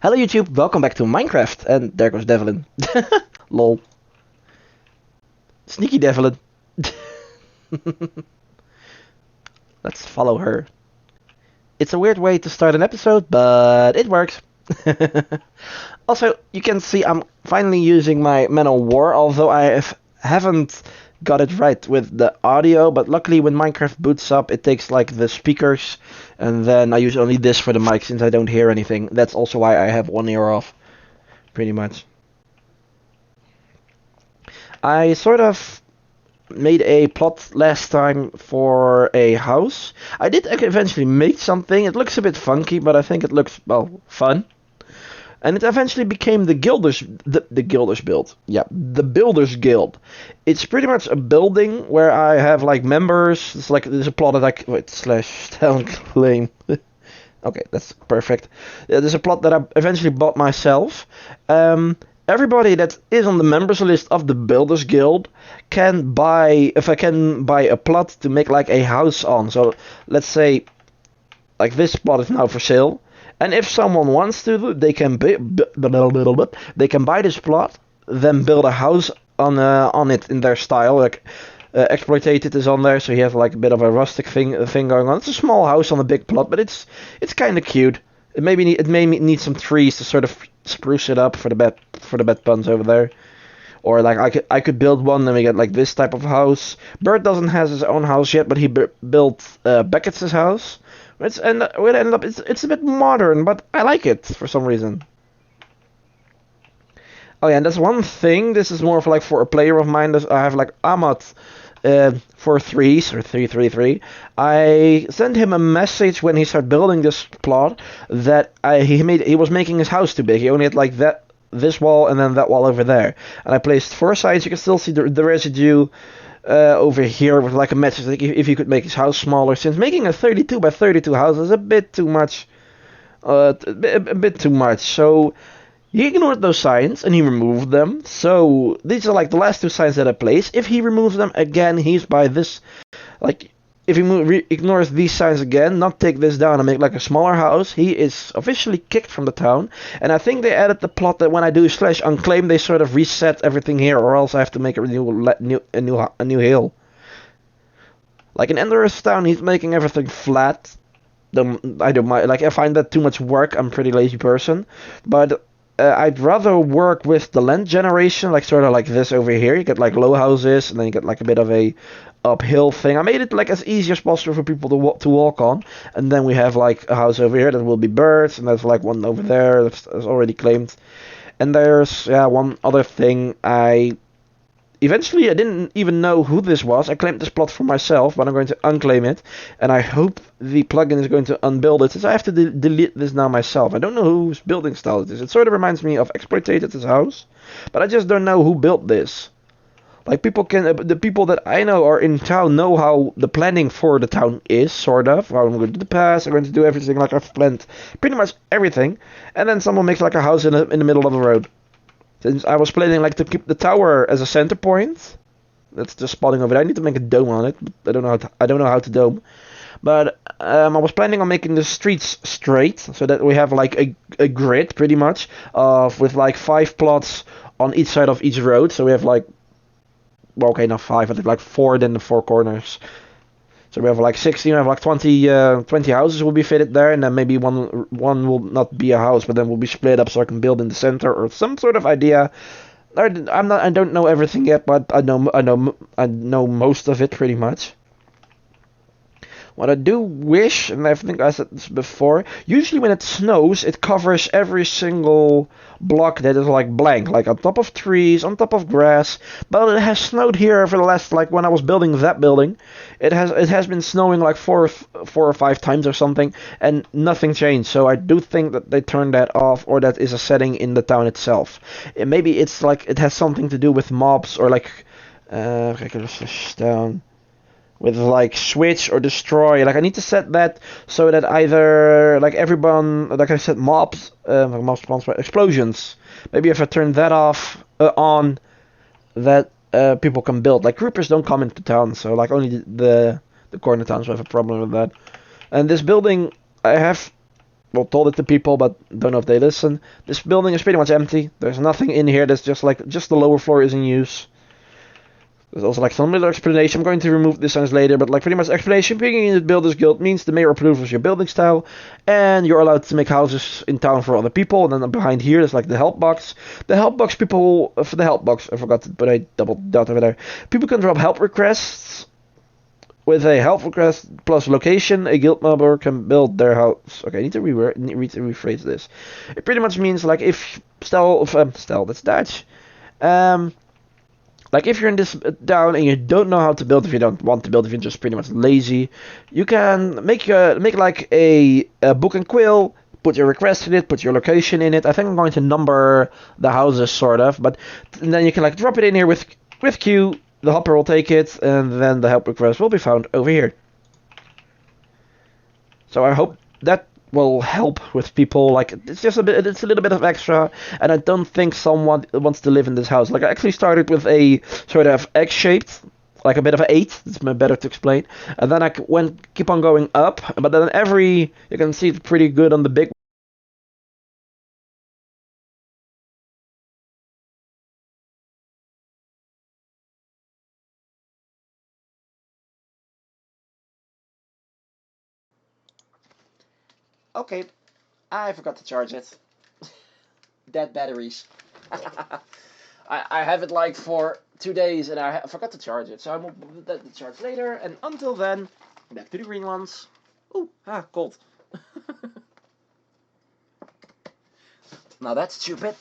Hello YouTube, welcome back to Minecraft. And there goes Devlin. Lol. Sneaky Devlin. Let's follow her. It's a weird way to start an episode, but it works. Also, you can see I'm finally using my Man of War, although I haven't got it right with the audio, but luckily when Minecraft boots up it takes like the speakers, and then I use only this for the mic since I don't hear anything. That's also why I have one ear off, pretty much. I sort of made a plot last time for a house. I did eventually make something. It looks a bit funky, but I think it looks, well, fun. And it eventually became the Guilders, the Guilders Guild. Yeah, the Builders Guild. It's pretty much a building where I have like members. It's like there's a plot that / town claim. Okay, that's perfect. There's a plot that I eventually bought myself. Everybody that is on the members list of the Builders Guild can buy, if I can buy a plot to make like a house on. So let's say like this plot is now for sale. And if someone wants to, they can they can buy this plot, then build a house on it in their style. Like Exploitated is on there, so you have like a bit of a rustic thing going on. It's a small house on a big plot, but it's kind of cute. It may need some trees to sort of spruce it up for the bed puns over there. Or like I could build one, then we get like this type of house. Bert doesn't have his own house yet, but he built Beckett's house. It's a bit modern, but I like it for some reason. Oh yeah, and that's one thing. This is more for a player of mine. I have like Ahmad for 3s or 333. I sent him a message when he started building this plot that he was making his house too big. He only had like this wall and then that wall over there. And I placed 4 sides. You can still see the residue over here with like a message, like if you could make his house smaller, since making a 32 by 32 house is a bit too much. A bit too much. So he ignored those signs and he removed them. So these are like the last 2 signs that I placed. If he removes them again, he's by this. Like if he ignores these signs again, not take this down and make like a smaller house, he is officially kicked from the town. And I think they added the plot that when I do / unclaim, they sort of reset everything here, or else I have to make a new hill. Like in Ender's Town, he's making everything flat. I don't mind. Like I find that too much work. I'm a pretty lazy person, but I'd rather work with the land generation, like sort of like this over here. You get like low houses, and then you get like a bit of a uphill thing. I made it like as easy as possible for people to walk on, and then we have like a house over here that will be birds, and there's like one over there that's already claimed. And there's one other thing. Eventually I didn't even know who this was. I claimed this plot for myself, but I'm going to unclaim it, and I hope the plugin is going to unbuild it, since I have to delete this now myself. I don't know whose building style it is. It sort of reminds me of Exploited's house, but I just don't know who built this. Like the people that I know are in town know how the planning for the town is, sort of. How I'm going to do the pass, I'm going to do everything like I've planned, pretty much everything. And then someone makes like a house in the middle of the road. Since I was planning like to keep the tower as a center point, that's just spotting over there. I need to make a dome on it. But I don't know how to dome. But I was planning on making the streets straight, so that we have like a grid pretty much with like 5 plots on each side of each road. So we have like, well, okay, not 5, I think like 4 then the 4 corners. So we have like 16, we have like 20 houses will be fitted there, and then maybe one will not be a house, but then will be split up so I can build in the center or some sort of idea. I don't know everything yet, but I know most of it pretty much. What I do wish, and I think I said this before, usually when it snows, it covers every single block that is like blank, like on top of trees, on top of grass. But it has snowed here for the last, like when I was building that building, it has been snowing like four or 5 times or something, and nothing changed. So I do think that they turned that off, or that is a setting in the town itself. Maybe it's like it has something to do with mobs, or like down. With like switch or destroy. Like I need to set that so that either like everyone, like I said, mobs explosions. Maybe if I turn that off on, that people can build. Like creepers don't come into town, so like only the corner towns have a problem with that. And this building, I have well, told it to people, but don't know if they listen. This building is pretty much empty. There's nothing in here. There's just the lower floor is in use. There's also like some little explanation. I'm going to remove this sentence later, but like pretty much explanation. Being in the Builders Guild means the mayor approves your building style, and you're allowed to make houses in town for other people. And then behind here is like the help box. The help box people for the help box. I forgot to put a double dot over there. People can drop help requests. With a help request plus location, a guild member can build their house. Okay, I need to rephrase this. It pretty much means like if stel, that's Dutch. Um, like if you're in this town and you don't know how to build, if you don't want to build, if you're just pretty much lazy, you can make like a book and quill. Put your request in it, put your location in it. I think I'm going to number the houses sort of, but then you can like drop it in here with Q. The hopper will take it, and then the help request will be found over here. So I hope that will help with people. Like it's just it's a little bit of extra, and I don't think someone wants to live in this house. Like I actually started with a sort of egg-shaped, like a bit of an 8. It's better to explain. And then I keep on going up, but then you can see it pretty good on the big. Okay, I forgot to charge it. Dead batteries. I have it like for 2 days and I forgot to charge it, so I will put that to charge later. And until then, back to the green ones. Ooh, cold. Now that's stupid.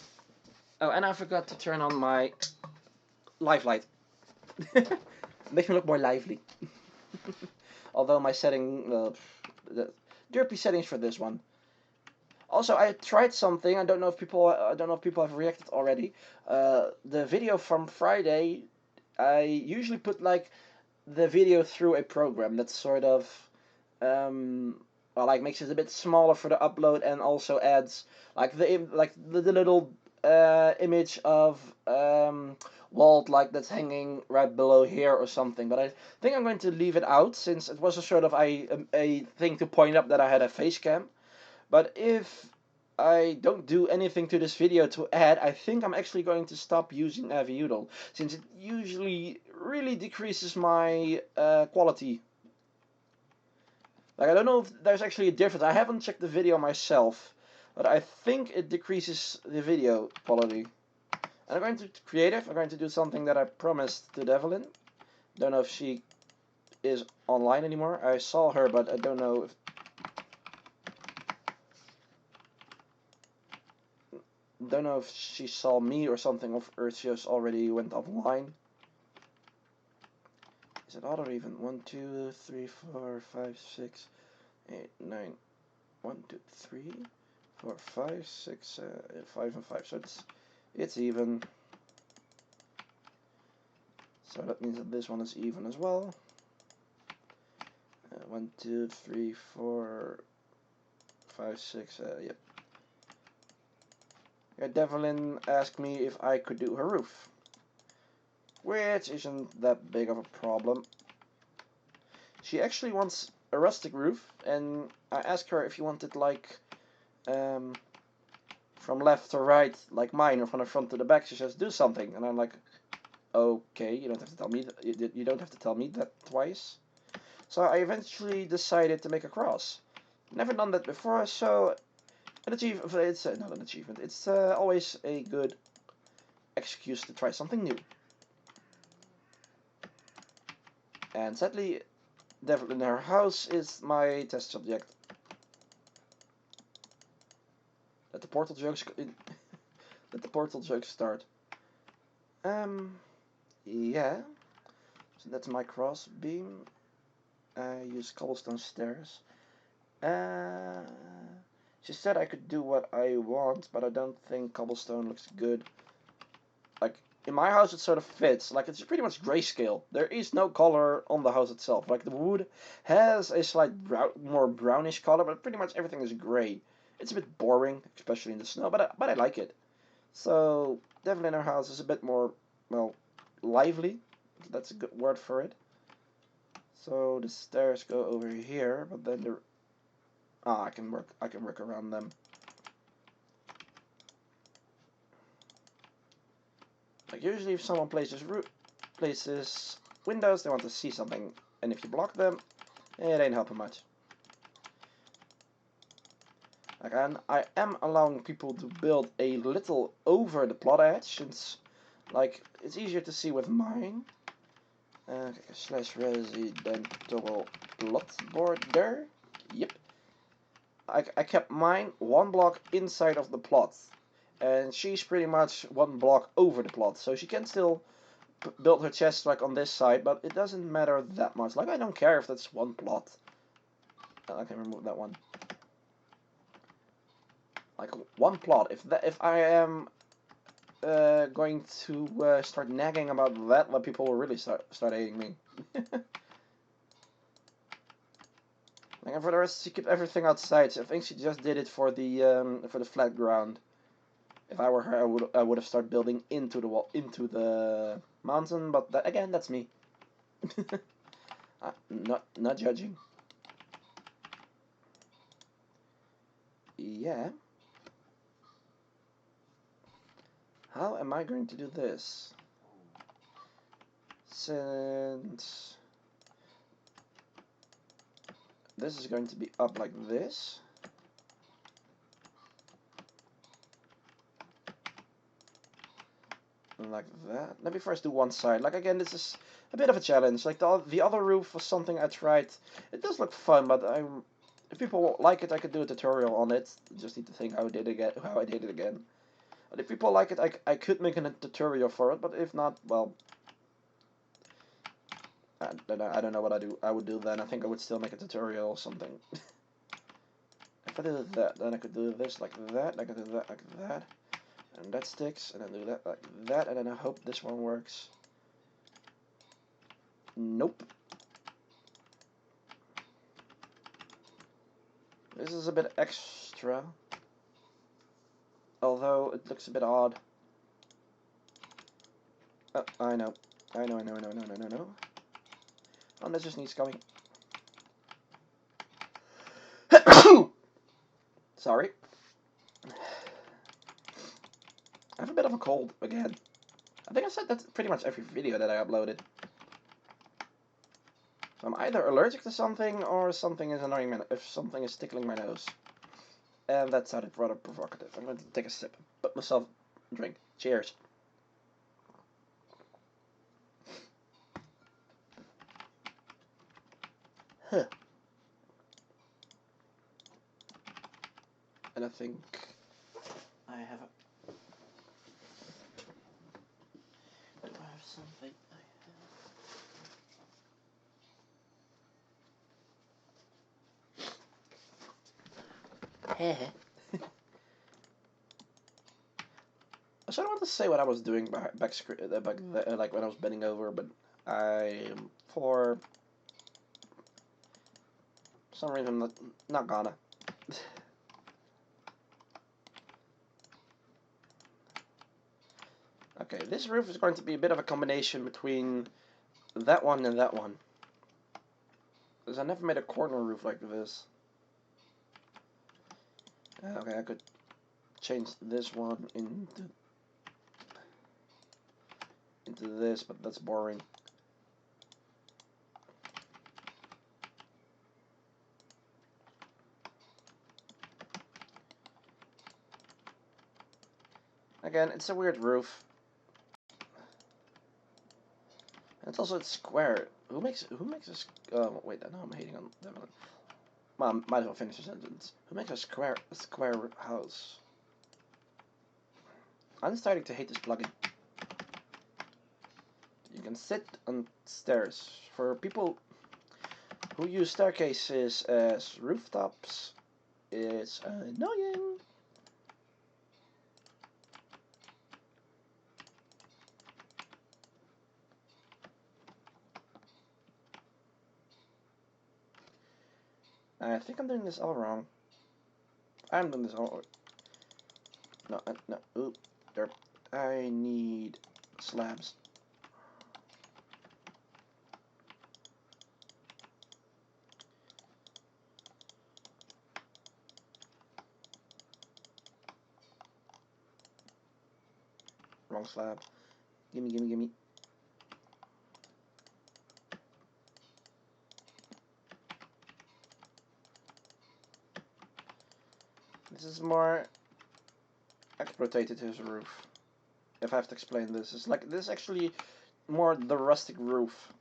Oh, and I forgot to turn on my live light. Makes me look more lively. Although my the derpy settings for this one. Also, I tried something. I don't know if people have reacted already. The video from Friday, I usually put like the video through a program that sort of well, like makes it a bit smaller for the upload and also adds like the little image of Walt like that's hanging right below here or something. But I think I'm going to leave it out since it was a sort of a thing to point up that I had a face cam. But if I don't do anything to this video to add, I think I'm actually going to stop using Aviudal, since it usually really decreases my quality. Like, I don't know if there's actually a difference. I haven't checked the video myself, but I think it decreases the video quality. And I'm going to creative. I'm going to do something that I promised to Devlin. Don't know if she is online anymore. I saw her, but I don't know if she saw me or something, or she just already went offline. Is it odd or even? 1, 2, 3, 4, 5, 6, 8, 9. 1, 2, 3, 4, 5, 6, 5 and 5. So it's even. So that means that this one is even as well. 1, 2, 3, 4, 5, 6. Yep. Yeah, Devlin asked me if I could do her roof, which isn't that big of a problem. She actually wants a rustic roof, and I asked her if she wanted like from left to right, like mine, or from the front to the back. She says, "Do something," and I'm like, "Okay, you don't have to tell me. You don't have to tell me that twice." So I eventually decided to make a cross. Never done that before, so it's not an achievement. It's always a good excuse to try something new. And sadly, Devlin in her house is my test subject. Let the portal jokes let the portal jokes start. Yeah. So that's my cross beam. I use cobblestone stairs. Uh, she said I could do what I want, but I don't think cobblestone looks good. Like, in my house it sort of fits. Like, it's pretty much grayscale. There is no color on the house itself. Like, the wood has a slight more brownish color, but pretty much everything is gray. It's a bit boring, especially in the snow, but I like it. So, Devlin in our house is a bit more, well, lively. That's a good word for it. So, the stairs go over here, but then Ah, I can work around them. Like usually if someone places windows, they want to see something, and if you block them, it ain't helping much. Like, and I am allowing people to build a little over the plot edge, since like it's easier to see with mine. Okay, slash residential plot border. Yep. I kept mine one block inside of the plot, and she's pretty much one block over the plot, so she can still build her chest like on this side, but it doesn't matter that much. Like, I don't care if that's one plot. I can remove that one. Like one plot. If I am going to start nagging about that, then people will really start hating me. Like, and for the rest, she kept everything outside. So I think she just did it for the flat ground. If I were her, I would have started building into the wall, into the mountain. But that, again, that's me. Not judging. Yeah. How am I going to do this? Since this is going to be up like this. Like that. Let me first do one side. Like, again, this is a bit of a challenge. Like, the other roof was something I tried. It does look fun, but if people like it, I could do a tutorial on it. Just need to think how I did it again. But if people like it, I could make a tutorial for it. But if not, well, I don't know what I would do then. I think I would still make a tutorial or something. If I did that, then I could do this like that. I could do that like that. And that sticks, and then do that like that, and then I hope this one works. Nope. This is a bit extra, although it looks a bit odd. Oh, I know. Oh, that just needs coming. Sorry. I have a bit of a cold again. I think I said that's pretty much every video that I uploaded. So I'm either allergic to something or something is annoying me, if something is tickling my nose. And that sounded rather provocative. I'm going to take a sip. Put myself a drink. Cheers. Huh. And I think I have a... Do I have something? I sort of want to say what I was doing back there, like when I was bending over, but for some reason, not gonna. Okay, this roof is going to be a bit of a combination between that one and that one. Because I never made a corner roof like this. Okay, I could change this one into this, but that's boring. Again, it's a weird roof. And it's square. Who makes this? Wait, no, I'm hating on that one. Well, might as well finish the sentence. Who makes a square house? I'm starting to hate this plugin. You can sit on stairs. For people who use staircases as rooftops, it's annoying. I think I'm doing this all wrong. I'm doing this all... No, no, oop, derp. I need slabs. Wrong slab. Gimme, gimme, gimme. This is more exploitated his roof. If I have to explain this, it's like this is actually more the rustic roof.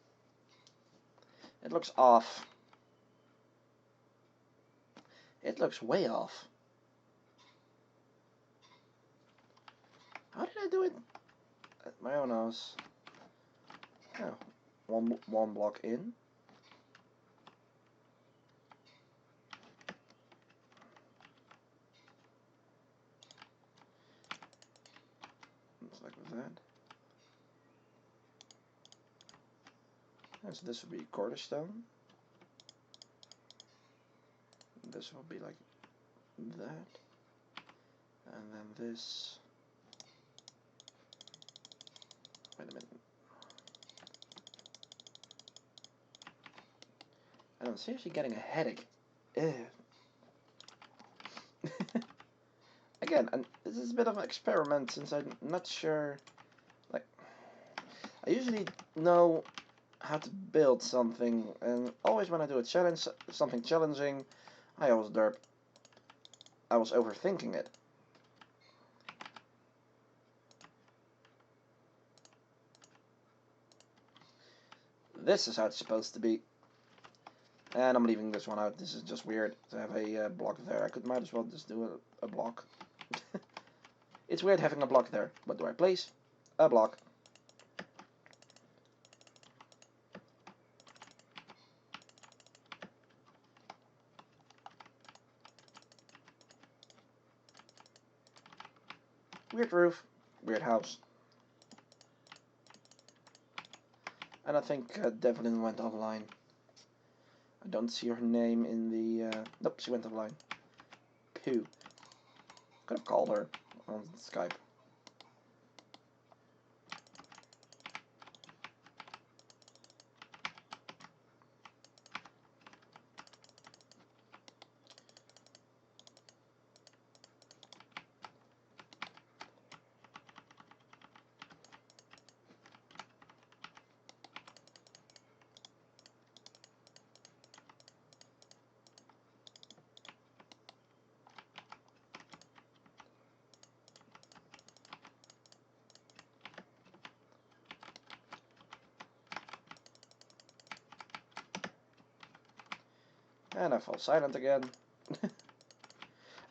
It looks off. It looks way off. How did I do it at my own house? Oh, one block in. Looks like that. And so this would be quarter stone. This will be like that. And then this. Wait a minute. And I'm seriously getting a headache. Again, and this is a bit of an experiment since I'm not sure. Like, I usually know how to build something, and always when I do a challenge, something challenging, I always derp. I was overthinking it. This is how it's supposed to be. And I'm leaving this one out. This is just weird to have a block there. Might as well just do a block. It's weird having a block there. What do I place? A block. Weird roof. Weird house. And I think Devlin went offline. I don't see her name in the... Nope, she went offline. Pooh. Could have called her on Skype. And I fall silent again. I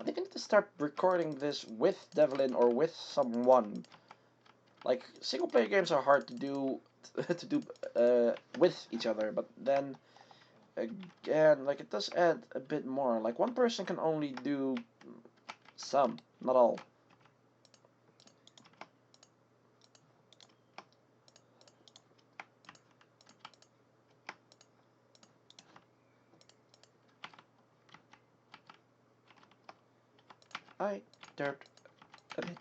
think I need to start recording this with Devlin or with someone. Like, single player games are hard to do with each other, but then again, like, it does add a bit more. Like, one person can only do some, not all. I derped a bit.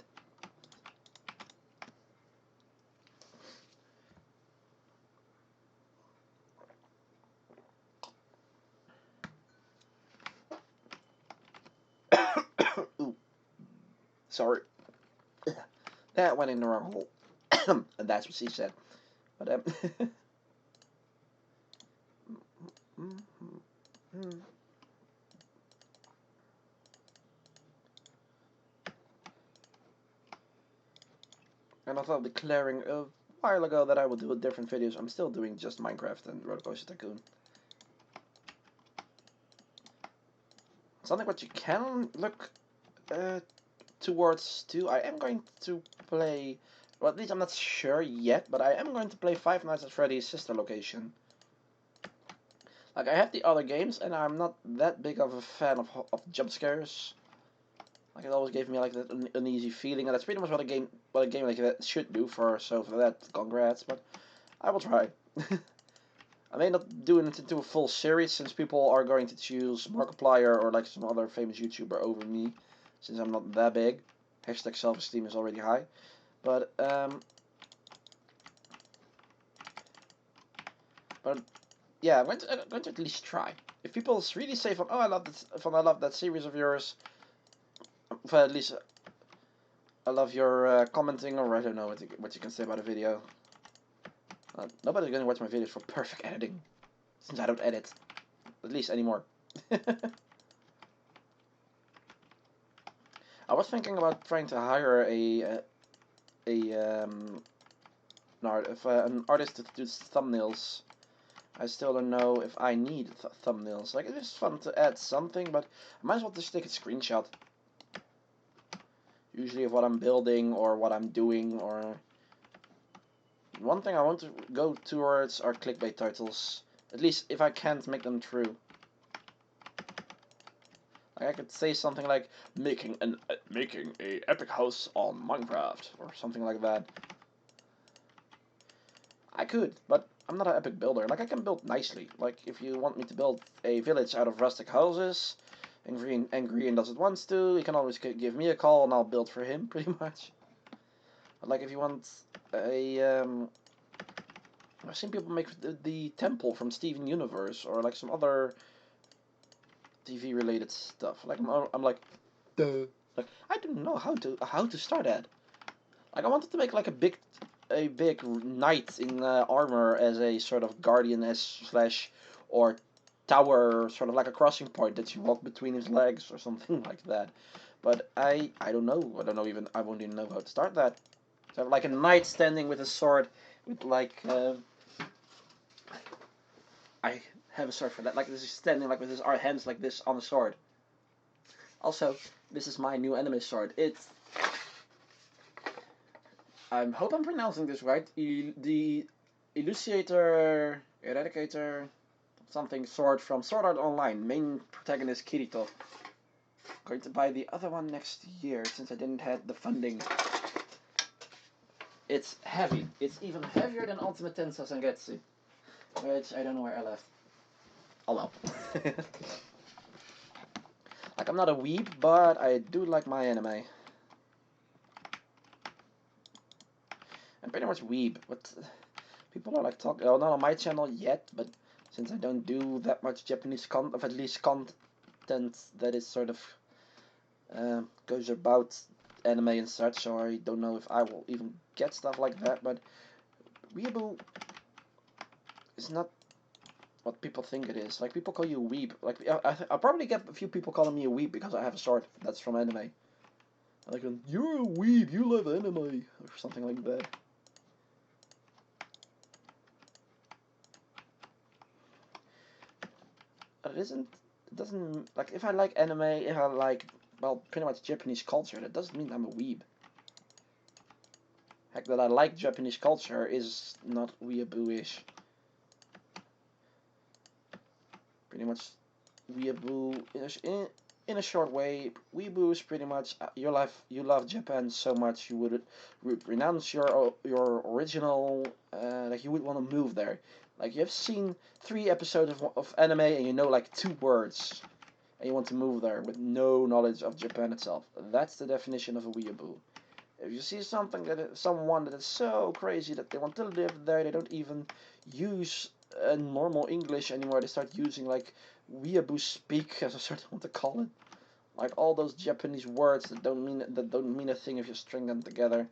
Ooh, sorry. That went in the wrong hole. And that's what she said. But, And I thought declaring a while ago that I would do different videos. I'm still doing just Minecraft and Roller Coaster Tycoon. Something what you can look towards too. I am going to play, well, at least I'm not sure yet, but I am going to play Five Nights at Freddy's Sister Location. Like, I have the other games, and I'm not that big of a fan of jump scares. Like, it always gave me like that uneasy feeling, and that's pretty much what a game like that should do. So for that, congrats. But I will try. I may not do it into a full series, since people are going to choose Markiplier or like some other famous YouTuber over me, since I'm not that big. Hashtag self-esteem is already high. But yeah, I'm going to at least try. If people really say from, oh, I love that series of yours, for at least I love your commenting, or I don't know what you can say about a video. Nobody's gonna watch my videos for perfect editing, since I don't edit, at least anymore. I was thinking about trying to hire an artist to do thumbnails. I still don't know if I need thumbnails. Like, it is fun to add something, but I might as well just take a screenshot. Usually of what I'm building or what I'm doing, or... One thing I want to go towards are clickbait titles. At least if I can't make them true. Like, I could say something like, making a epic house on Minecraft, or something like that. I could, but I'm not an epic builder. Like, I can build nicely. Like, if you want me to build a village out of rustic houses, and Green does it wants to, he can always give me a call and I'll build for him, pretty much. But, like, if you want I've seen people make the temple from Steven Universe, or like some other TV related stuff. Like, I'm like, duh. Like, I don't know how to start that. Like, I wanted to make like a big knight in armor as a sort of guardian slash or tower, sort of like a crossing point that you walk between his legs or something like that. But I don't know. I won't even know how to start that. So like a knight standing with a sword, with like I have a sword for that. Like, this is standing like with his hands like this on a sword. Also, this is my new anime sword. It's I hope I'm pronouncing this right. The Elucidator, Eradicator, something sword from Sword Art Online. Main protagonist Kirito. Going to buy the other one next year since I didn't have the funding. It's heavy. It's even heavier than Ultimate Tensei Sangetsu, which I don't know where I left. Oh well. Like, I'm not a weeb, but I do like my anime. I'm pretty much weeb. But people are like talking. Oh, not on my channel yet, but since I don't do that much Japanese content, of at least content that is sort of goes about anime and such, so I don't know if I will even get stuff like that. But weeaboo is not what people think it is. Like, people call you a weeb. Like, I'll probably get a few people calling me a weeb because I have a sword that's from anime. Like, you're a weeb, you love anime, or something like that. But it doesn't, like, if I like anime, if I like, well, pretty much Japanese culture, that doesn't mean I'm a weeb. Heck, that I like Japanese culture is not weeaboo-ish. Pretty much, weeaboo, in a short way, weeaboo is pretty much you love Japan so much you would renounce your original, like, you would want to move there. Like, you've seen 3 episodes of anime and you know like 2 words, and you want to move there with no knowledge of Japan itself. That's the definition of a weeaboo. If you see someone that is so crazy that they want to live there, they don't even use normal English anymore. They start using like weeaboo speak, as I sort of want to call it. Like, all those Japanese words that don't mean a thing if you string them together.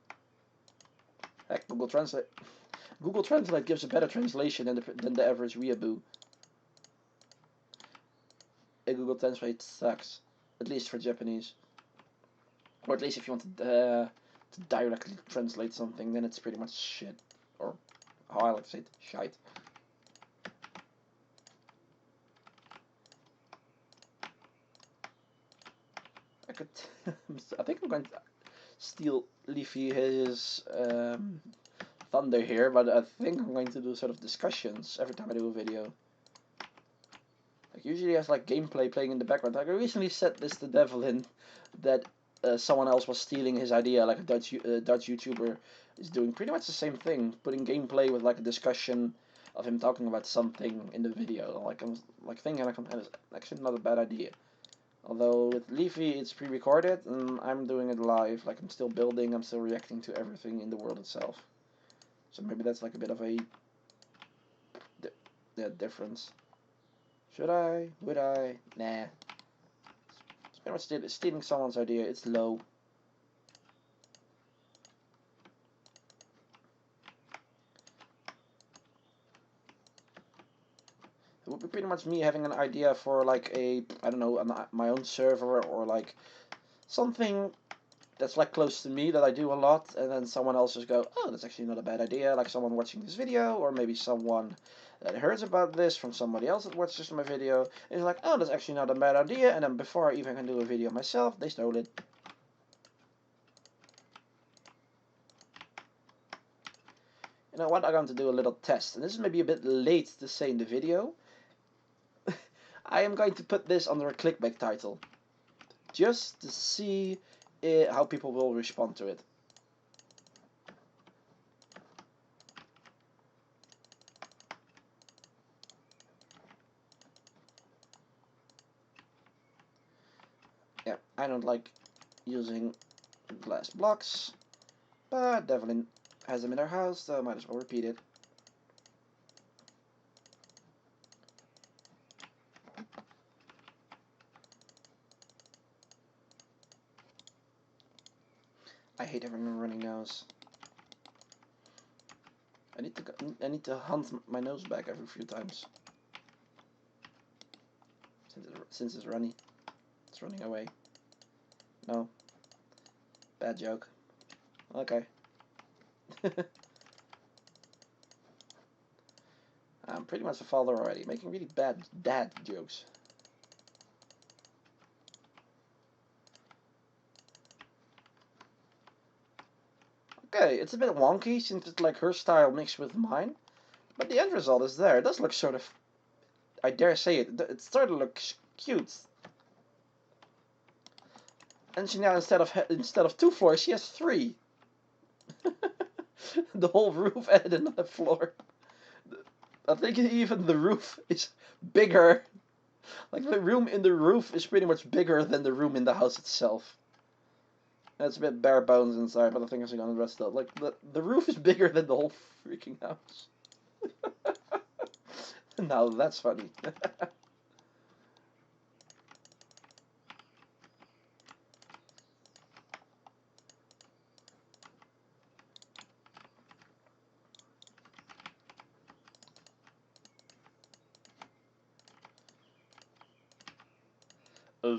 Heck, Google Translate. Google Translate gives a better translation than the average weeaboo. Google Translate sucks, at least for Japanese. Or at least if you want to directly translate something, then it's pretty much shit. Or how I like to say it, shite. I could. I think I'm going to steal Leafy his thunder here, but I think I'm going to do sort of discussions every time I do a video. Like, usually I have like gameplay playing in the background. Like, I recently said this to Devlin that someone else was stealing his idea, like a Dutch YouTuber is doing pretty much the same thing, putting gameplay with like a discussion of him talking about something in the video. Like, I'm like thinking like it's actually not a bad idea. Although with Leafy it's pre-recorded and I'm doing it live. Like, I'm still building, I'm still reacting to everything in the world itself. So maybe that's like a bit of a difference. Should I? Would I? Nah. It's pretty much stealing someone's idea. It's low. pretty much me having an idea for like I don't know, my own server or like something that's like close to me that I do a lot, and then someone else just go, oh, that's actually not a bad idea, like someone watching this video, or maybe someone that hears about this from somebody else that watches my video, and is like, oh, that's actually not a bad idea, and then before I even can do a video myself, they stole it. You know what, I'm going to do a little test, and this is maybe a bit late to say in the video. I am going to put this under a clickbait title, just to see how people will respond to it. Yeah, I don't like using glass blocks, but Devlin has them in our house, so I might as well repeat it. I hate having a running nose. I need to hunt my nose back every few times. Since it's runny. It's running away. No. Bad joke. Okay. I'm pretty much a father already, making really bad dad jokes. Okay, it's a bit wonky since it's like her style mixed with mine, but the end result is there. It does look sort of, I dare say it, it started to look cute. And she now instead of 2 floors, she has 3. The whole roof and another floor. I think even the roof is bigger. Like the room in the roof is pretty much bigger than the room in the house itself. It's a bit bare bones inside, but I think I'm gonna rest up. Like the roof is bigger than the whole freaking house. Now that's funny.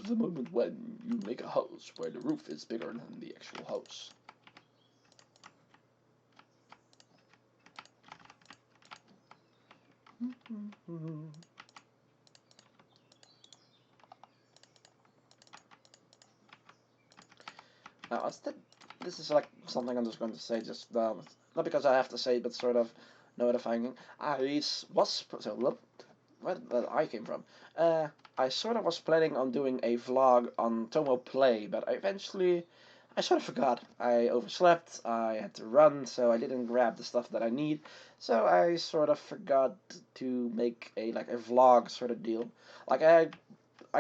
The moment when you make a house where the roof is bigger than the actual house. Now, this is like something I'm just going to say, just not because I have to say, but sort of notifying. Where I came from. I sort of was planning on doing a vlog on Tomo Play, but I sort of forgot. I overslept, I had to run, so I didn't grab the stuff that I need. So I sort of forgot to make a vlog sort of deal. Like I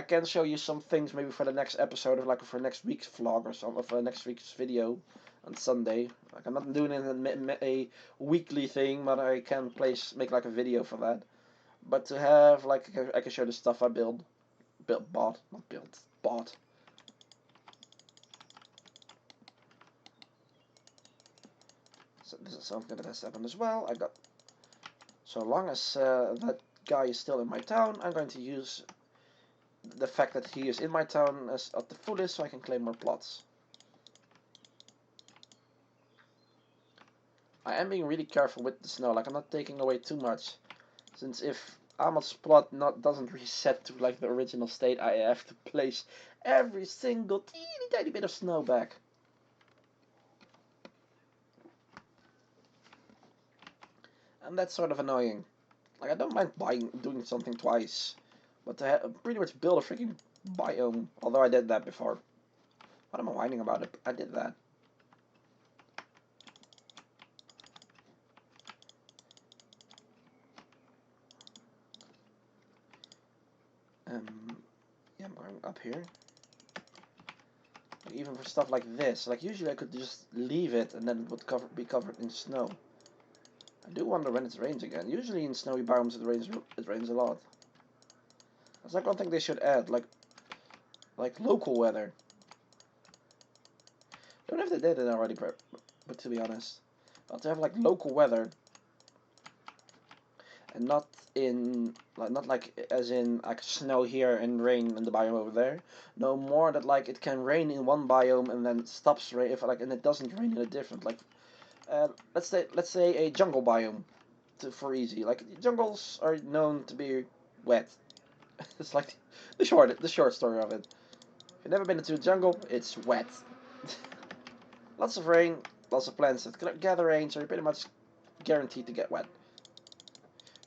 can show you some things maybe for the next episode or like for next week's vlog or something, or for next week's video on Sunday. Like I'm not doing a weekly thing, but I can make like a video for that. But to have like I can show the stuff I bought. So this is something that has happened as well. So long as that guy is still in my town, I'm going to use the fact that he is in my town as at the fullest, so I can claim more plots. I am being really careful with the snow. Like I'm not taking away too much, since if Ahmad's plot doesn't reset to like the original state, I have to place every single teeny tiny bit of snow back. And that's sort of annoying. Like I don't mind doing something twice, but to pretty much build a freaking biome. Although I did that before. What am I whining about it? I did that. Yeah, I'm going up here. Like, even for stuff like this, like usually I could just leave it and then it would be covered in snow. I do wonder when it rains again. Usually in snowy biomes it rains a lot. That's like one thing they should add, like local weather. I don't know if they did it already, but to be honest, to have like local weather. and not in not like as in like snow here and rain in the biome over there. No, more that like it can rain in one biome and then stops rain if like and it doesn't rain in a different like let's say a jungle biome for easy. Like jungles are known to be wet. It's like the short story of it. If you've never been into a jungle, it's wet. Lots of rain, lots of plants that gather rain, so you're pretty much guaranteed to get wet.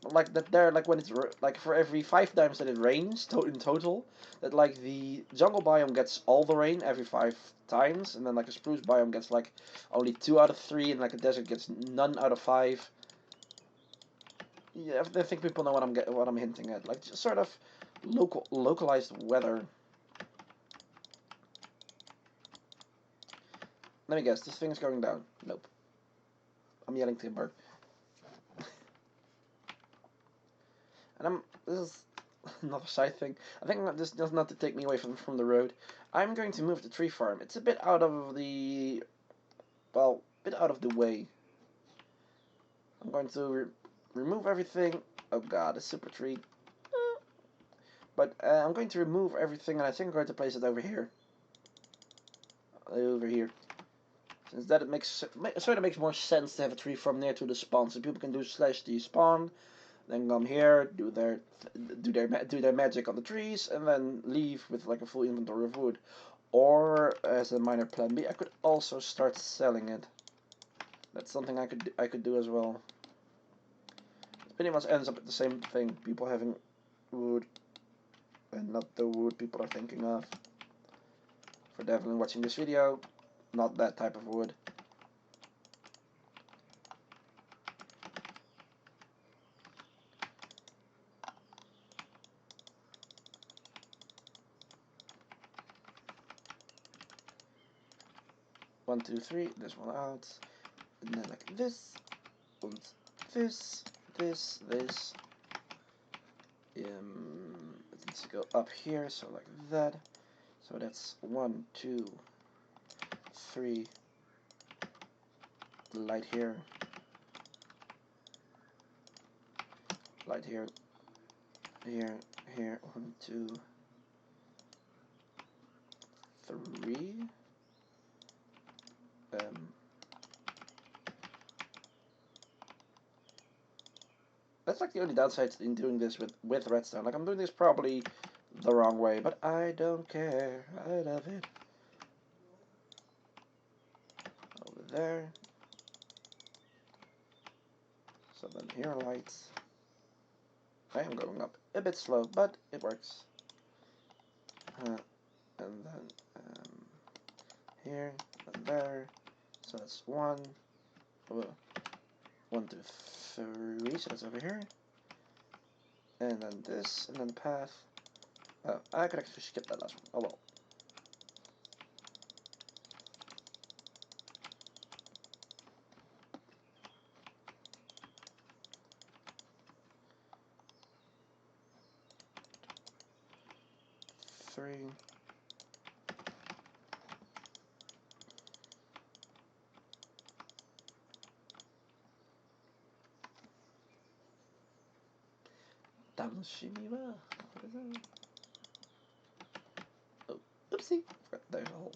But like that there, like when it's like for every 5 times that it rains in total, that like the jungle biome gets all the rain every 5 times, and then like a spruce biome gets like only 2 out of 3, and like a desert gets none out of 5. Yeah, I think people know what I'm hinting at. Like just sort of localized weather. Let me guess, this thing is going down. Nope. I'm yelling timber. And this is another side thing. I think this does not to take me away from the road. I'm going to move the tree farm. It's a bit out of the, well, bit out of the way. I'm going to remove everything. Oh god, a super tree. But I'm going to remove everything, and I think I'm going to place it over here. Over here. Since that it sort of makes more sense to have a tree farm near to the spawn, so people can do /d spawn, then come here, do their magic on the trees, and then leave with like a full inventory of wood. Or as a minor plan B, I could also start selling it. That's something I could do as well. It pretty much ends up at the same thing. People having wood and not the wood people are thinking of. For definitely watching this video, not that type of wood. One, two, three. This one out, and then like this, and this, this. It needs to go up here, so like that. So that's 1, 2, 3. Light here. Light here. Here. Here. 1, 2, 3. That's like the only downside in doing this with redstone. Like I'm doing this probably the wrong way, but I don't care. I love it. Over there. So then here are lights. I am going up a bit slow, but it works. And then here and there. So that's 1, 1, 2, 3. So that's over here. And then this, and then path. Oh, I could actually skip that last one. Oh well. Three. Double shimmy. What is that? Oh, oopsie. There's a hole.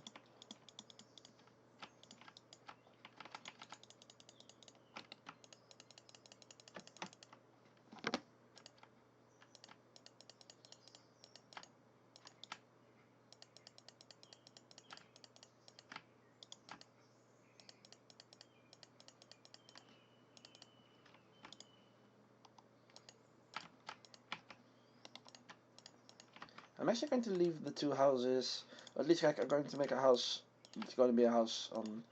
I'm actually going to leave the 2 houses. Or at least I'm going to make a house. It's going to be a house on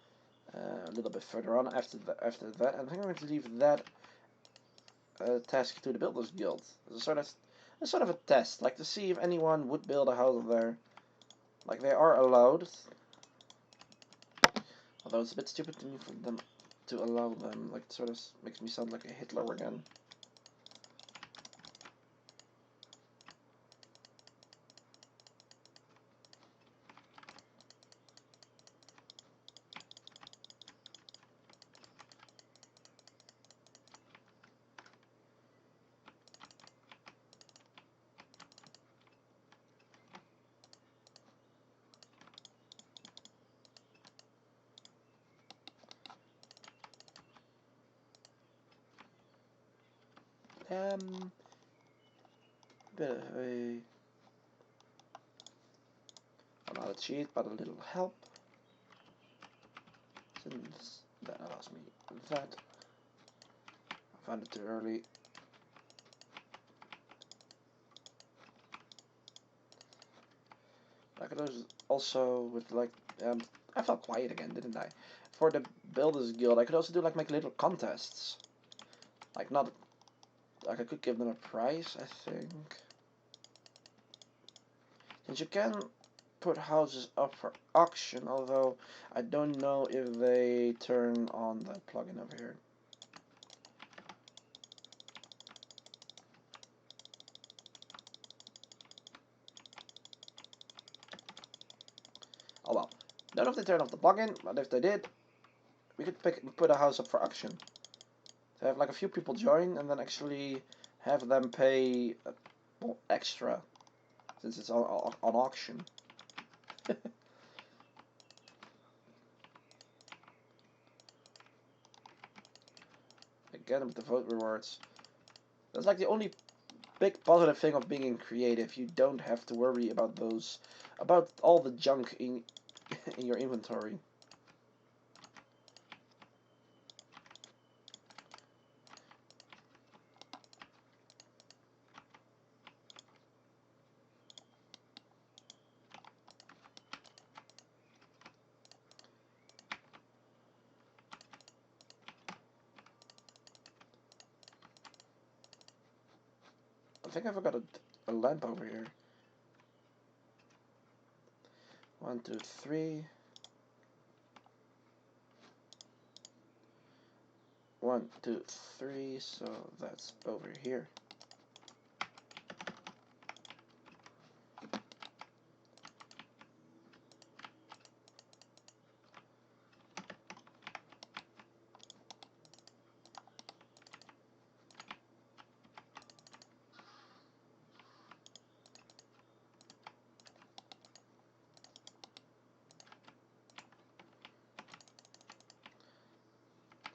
a little bit further on after that. And I think I'm going to leave that task to the Builders Guild. It's a sort of a test, like to see if anyone would build a house there. Like they are allowed, although it's a bit stupid to me for them to allow them. Like it sort of makes me sound like a Hitler again. Bit of a not a cheat, but a little help. Since that allows me that. I found it too early. I could also with like I felt quiet again, didn't I? For the Builders Guild, I could also do like make little contests. Like not like I could give them a prize, I think. Since you can put houses up for auction, although I don't know if they turn on that plugin over here. Oh well. Don't know if they turn off the plugin, but if they did, we could put a house up for auction. To have like a few people join and then actually have them pay well, extra since it's on auction. Again with the vote rewards. That's like the only big positive thing of being creative. You don't have to worry about about all the junk in in your inventory. I think I forgot a lamp over here. 1, 2, 3. 1, 2, 3. So that's over here.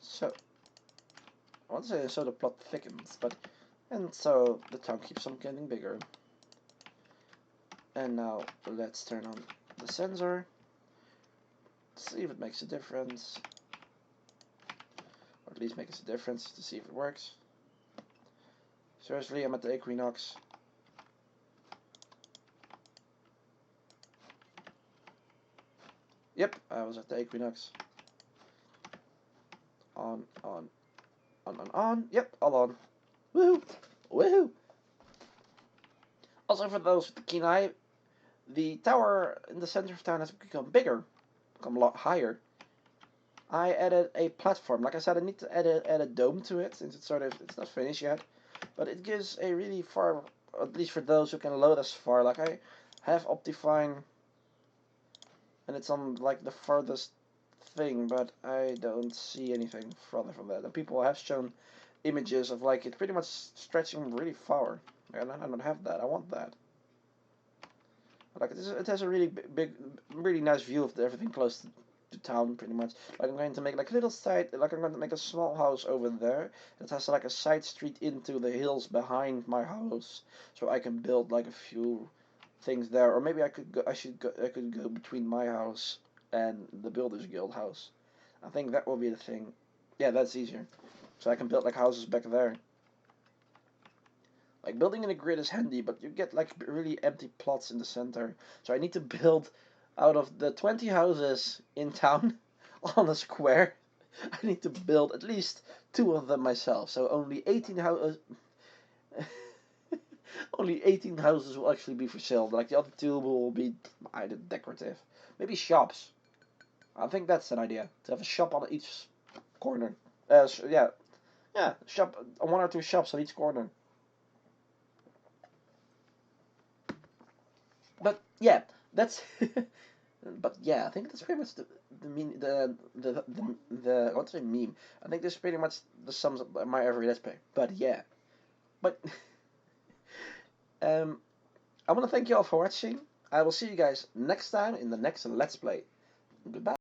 So I want to say so the plot thickens, but and so the town keeps on getting bigger. And now let's turn on the sensor. See if it makes a difference. Or at least makes a difference to see if it works. Seriously, I'm at the Equinox. Yep, I was at the Equinox. On. Yep, all on. Woohoo! Woohoo! Also, for those with the keen eye, the tower in the center of town has become bigger, become a lot higher. I added a platform. Like I said, I need to add a dome to it since it's not finished yet. But it gives a really far, at least for those who can load as far. Like I have Optifine, and it's on like the farthest thing, but I don't see anything further from that. And people have shown images of like it pretty much stretching really far, and I don't have that. I want that. Like it has a really big, really nice view of everything close to town, pretty much. Like I'm going to make like a little side, like I'm going to make a small house over there. It has like a side street into the hills behind my house, so I can build like a few things there. Or maybe I could go between my house and the Builders Guild house. I think that will be the thing. Yeah, that's easier. So I can build like houses back there. Like building in a grid is handy, but you get like really empty plots in the center. So I need to build out of the 20 houses in town on a square. I need to build at least 2 of them myself. So only 18 houses. Only 18 houses will actually be for sale. Like the other 2 will be either decorative, maybe shops. I think that's an idea to have a shop on each corner. Yeah, shop 1 or 2 shops on each corner. But yeah, that's. But yeah, I think that's pretty much the mean the what's a meme? I think this pretty much the sums up my every let's play. But yeah, but um, I want to thank you all for watching. I will see you guys next time in the next let's play. Goodbye.